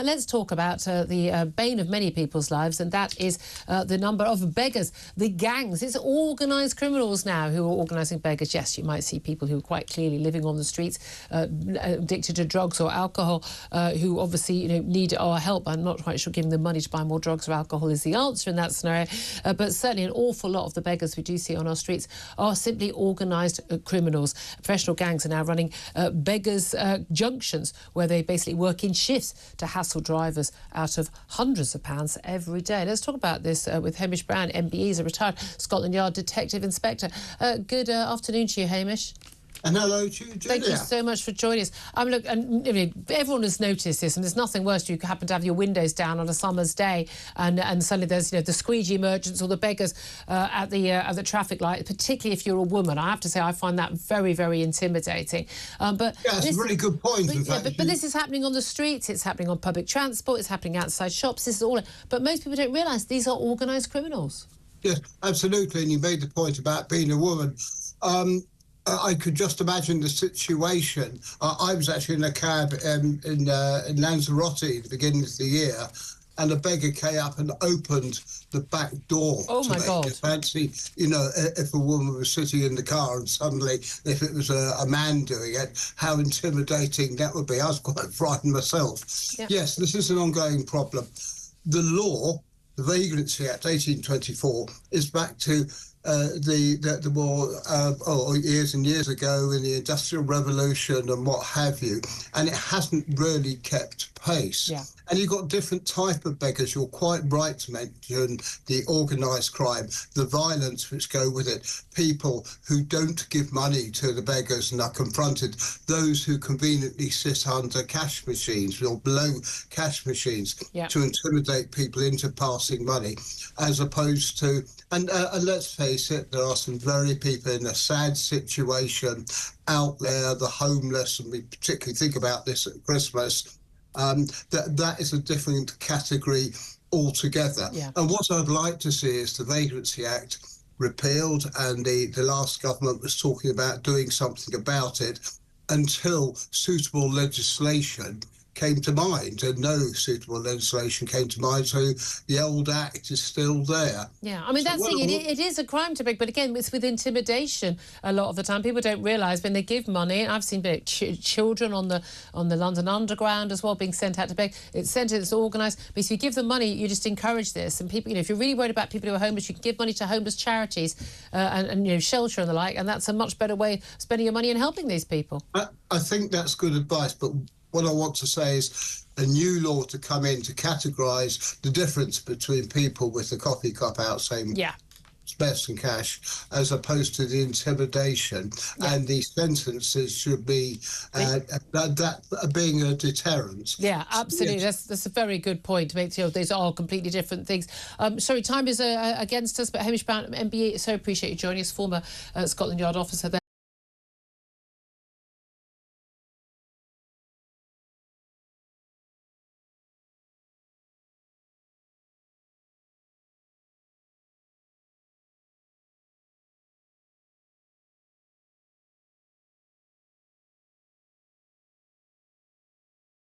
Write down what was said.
Let's talk about the bane of many people's lives, and that is the number of beggars, the gangs. It's organised criminals now who are organising beggars. Yes, you might see people who are quite clearly living on the streets, addicted to drugs or alcohol, who obviously need our help. I'm not quite sure giving them money to buy more drugs or alcohol is the answer in that scenario, but certainly an awful lot of the beggars we do see on our streets are simply organised criminals. Professional gangs are now running beggars junctions where they basically work in shifts to hassle drivers out of hundreds of pounds every day. Let's talk about this with Hamish Brown, MBE. He's a retired Scotland Yard Detective Inspector. Good afternoon to you, Hamish. And hello to you, Julia. Thank you so much for joining us. Look, and everyone has noticed this, and there's nothing worse. You happen to have your windows down on a summer's day, and suddenly there's the squeegee merchants or the beggars at the traffic light. Particularly if you're a woman, I have to say I find that very, very intimidating. But yeah, it's a really good point. But this is happening on the streets. It's happening on public transport. It's happening outside shops. This is all. But most people don't realise these are organised criminals. Yes, absolutely. And you made the point about being a woman. I could just imagine the situation. I was actually in a cab in Lanzarote at the beginning of the year, and a beggar came up and opened the back door. Oh, my God. Fancy, if a woman was sitting in the car and suddenly, if it was a man doing it, how intimidating that would be. I was quite frightened myself. Yeah. Yes, this is an ongoing problem. The law, the Vagrancy Act 1824, is back to the more years and years ago in the Industrial Revolution and what have you, and it hasn't really kept pace. Yeah. And you've got different type of beggars. You're quite right to mention the organised crime, the violence which go with it, people who don't give money to the beggars and are confronted, those who conveniently sit under cash machines or below cash machines to intimidate people into passing money, as opposed to, and let's face it, there are some very people in a sad situation out there, the homeless, and we particularly think about this at Christmas. That is a different category altogether. Yeah. And what I'd like to see is the Vagrancy Act repealed, and the last government was talking about doing something about it until suitable legislation came to mind, and no suitable legislation came to mind, so the old act is still there. Yeah, I mean, so that's the thing, it is a crime to beg, but again, it's with intimidation a lot of the time. People don't realise when they give money, I've seen children on the London Underground as well being sent out to beg. It's organised, but if you give them money, you just encourage this. And people, if you're really worried about people who are homeless, you can give money to homeless charities and shelter and the like, and that's a much better way of spending your money and helping these people. I think that's good advice, but what I want to say is a new law to come in to categorise the difference between people with the coffee cup out saying spares and cash, as opposed to the intimidation, and the sentences should be that being a deterrent. Yeah, absolutely. Yes. That's a very good point to make. These are completely different things. Sorry, time is against us, but Hamish Brown, MBE, so appreciate you joining us, former Scotland Yard officer there.